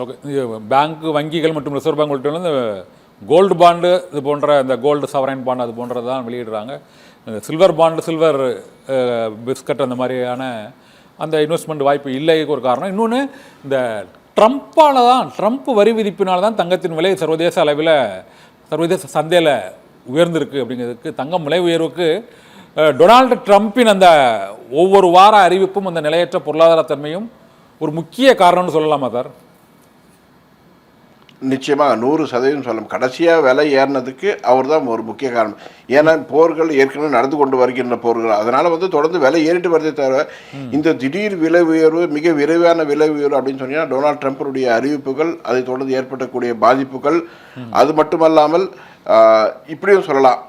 Okay. Bank வங்கிகள் மற்றும் reserve bank உள்ளிட்ட இந்த கோல்டு பாண்டு இது போன்ற இந்த கோல்டு சவரைன் பாண்டு அது போன்றது தான் வெளியிடுறாங்க. இந்த சில்வர் பாண்டு, சில்வர் பிஸ்கட் அந்த மாதிரியான அந்த இன்வெஸ்ட்மெண்ட் வாய்ப்பு இல்லைக்கு ஒரு காரணம். இன்னொன்று, இந்த ட்ரம்ப் வரி விதிப்பினால் தான் தங்கத்தின் விலை சர்வதேச அளவில் சர்வதேச சந்தையில் உயர்ந்திருக்கு. அப்படிங்கிறதுக்கு தங்கம் விலை உயர்வுக்கு டொனால்டு ட்ரம்ப்பின் அந்த ஒவ்வொரு வார அறிவிப்பும் அந்த நிலையற்ற பொருளாதாரத்தன்மையும் ஒரு முக்கிய காரணம்னு சொல்லலாமா சார்? நிச்சயமாக 100% சொல்லலாம். கடைசியாக விலை ஏறினதுக்கு அவர் தான் ஒரு முக்கிய காரணம். ஏன்னா போர்கள் ஏற்கனவே நடந்து கொண்டு வருகின்ற போர்கள், அதனால் தொடர்ந்து விலை ஏறிட்டு வருதே தவிர இந்த திடீர் விலை உயர்வு, மிக விரைவான விலை உயர்வு அப்படின்னு சொன்னீங்கன்னா டொனால்டு ட்ரம்ப்புடைய அறிவிப்புகள், அதை தொடர்ந்து ஏற்படக்கூடிய பாதிப்புகள், அது மட்டுமல்லாமல் இப்படியும் சொல்லலாம்,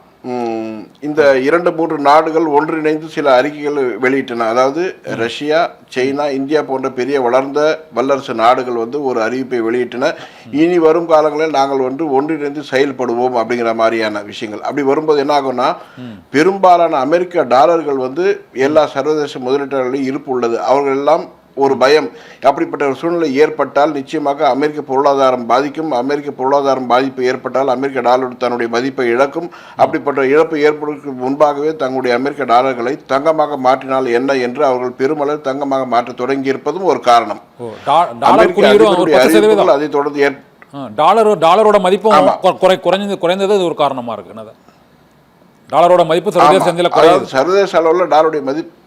இந்த 2-3 நாடுகள் ஒன்றிணைந்து சில அறிக்கைகள் வெளியிட்டன. அதாவது ரஷ்யா, சைனா, இந்தியா போன்ற பெரிய வளர்ந்த வல்லரசு நாடுகள் ஒரு அறிவிப்பை வெளியிட்டன. இனி வரும் காலங்களில் நாங்கள் ஒன்றிணைந்து செயல்படுவோம் அப்படிங்கிற மாதிரியான விஷயங்கள். அப்படி வரும்போது என்ன ஆகும்னா, பெரும்பாலான அமெரிக்க டாலர்கள் எல்லா சர்வதேச முதலீட்டாளர்களையும் இருப்பு உள்ளது. அவர்கள் எல்லாம் ஒரு பயம், அப்படிப்பட்ட ஒரு சூழ்நிலை ஏற்பட்டால் நிச்சயமாக அமெரிக்க பொருளாதாரம் பாதிக்கும். அமெரிக்க பொருளாதாரம் பாதிப்பு ஏற்பட்டால் அமெரிக்க டாலர் தன்னுடைய மதிப்பை இழக்கும். அப்படிப்பட்ட இழப்பு ஏற்படுவதற்கு முன்பாகவே தங்களுடைய அமெரிக்க டாலர்களை தங்கமாக மாற்றினால் என்ன என்று அவர்கள் பெருமளவு தங்கமாக மாற்ற தொடங்கி இருப்பதும் ஒரு காரணம். அதை தொடர்ந்து டாலரோட மதிப்பும் குறைந்தது ஒரு காரணமா இருக்கு. டாலரோட மதிப்பு சர்வதேச அளவில் டாலருடைய மதிப்பு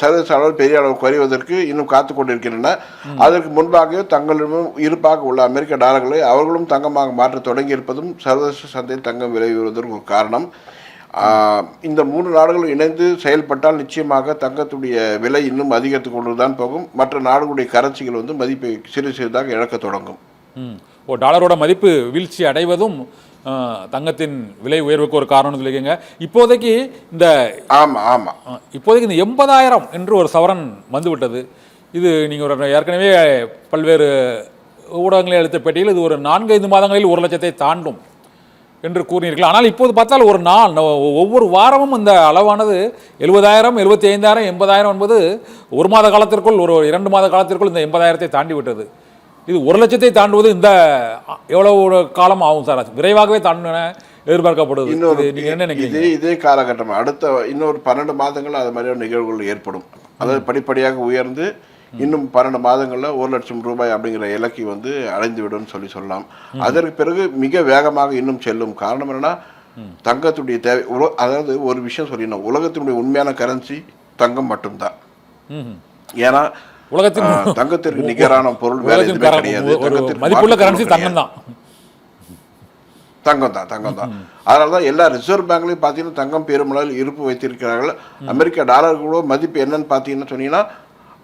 சர்வதேச அளவில் பெரிய அளவு குறைவதற்கு இன்னும் காத்து கொண்டிருக்கின்றன. அதற்கு முன்பாகவே தங்களிடம் இருப்பாக உள்ள அமெரிக்க டாலர்களை அவர்களும் தங்கமாக மாற்ற தொடங்கி இருப்பதும் சர்வதேச சந்தையில் தங்கம் விலை உயர்வதற்கு ஒரு காரணம். இந்த 3 நாடுகளும் இணைந்து செயல்பட்டால் நிச்சயமாக தங்கத்துடைய விலை இன்னும் அதிகரித்து கொண்டு தான் போகும். மற்ற நாடுகளுடைய கரன்சிகள் மதிப்பை சிறிதாக இழக்க தொடங்கும். டாலரோட மதிப்பு வீழ்ச்சி அடைவதும் தங்கத்தின் விலை உயர்வுக்கு ஒரு காரணம் சொல்லிக்கங்க. இப்போதைக்கு இந்த இப்போதைக்கு இந்த 80,000 என்று ஒரு சவரன் வந்துவிட்டது. இது நீங்கள் ஏற்கனவே பல்வேறு ஊடகங்களை அளித்த பேட்டியில் இது ஒரு 4-5 மாதங்களில் 1 லட்சத்தை தாண்டும் என்று கூறினீர்கள். ஆனால் இப்போது பார்த்தால் ஒரு நாள் ஒவ்வொரு வாரமும் இந்த அளவானது 70,000, 75,000, 80,000 என்பது ஒரு மாத காலத்திற்குள், ஒரு 2 மாத காலத்திற்குள் இந்த 80,000-ஐ தாண்டி விட்டது. இது 1 லட்சத்தை தாண்டுவது இந்த எவ்வளவு காலம் ஆகும் சார்? விரைவாகவே தாண்ட எதிர்பார்க்கப்படுது. இதே காலகட்டம் அடுத்த இன்னொரு 12 மாதங்கள் அது மாதிரியான நிகழ்வுகள் ஏற்படும். அதாவது படிப்படியாக உயர்ந்து இன்னும் 12 மாதங்களில் 1 லட்சம் ரூபாய் அப்படிங்கிற இலக்கை அடைந்துவிடும் சொல்லலாம். அதற்கு பிறகு மிக வேகமாக இன்னும் செல்லும். காரணம் என்னன்னா, தங்கத்துடைய தேவை. அதாவது ஒரு விஷயம் சொல்லிடணும், உலகத்தினுடைய உண்மையான கரன்சி தங்கம் மட்டும்தான். ஏன்னா தங்கத்திற்கு நிகரான பொருள் வேற எதுவுமே கிடையாது. தங்கம் தான். அதனாலதான் எல்லா ரிசர்வ் பேங்க்லயும் பாத்தீங்கன்னா தங்கம் பெருமளவில் இருப்பு வைத்திருக்கிறார்கள். அமெரிக்க டாலர்களோட மதிப்பு என்னன்னு பாத்தீங்கன்னா சொன்னீங்கன்னா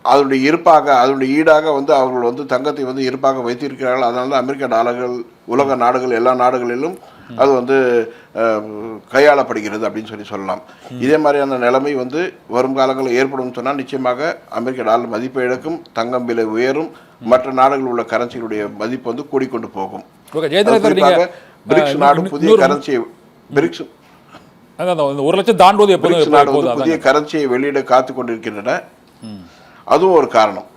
அதனுடைய இருப்பாக, அதனுடைய ஈடாக அவர்கள் தங்கத்தை இருப்பாக வைத்திருக்கிறார்கள். அதனால தான் அமெரிக்க டாலர்கள் உலக நாடுகள் எல்லா நாடுகளிலும் அது கையாளப்படுகிறது அப்படின்னு சொல்லலாம். இதே மாதிரியான நிலைமை வரும் காலங்களில் ஏற்படும் சொன்னால் நிச்சயமாக அமெரிக்க டாலர் மதிப்பை இழக்கும், தங்கம் விலை உயரும், மற்ற நாடுகளில் உள்ள கரன்சிகளுடைய மதிப்பு கூடிக்கொண்டு போகும். பிரிக்ஸ் நாடு புதிய கரன்சியை புதிய கரன்சியை வெளியிட காத்து கொண்டிருக்கின்றன. அதுவும் ஒரு காரணம்.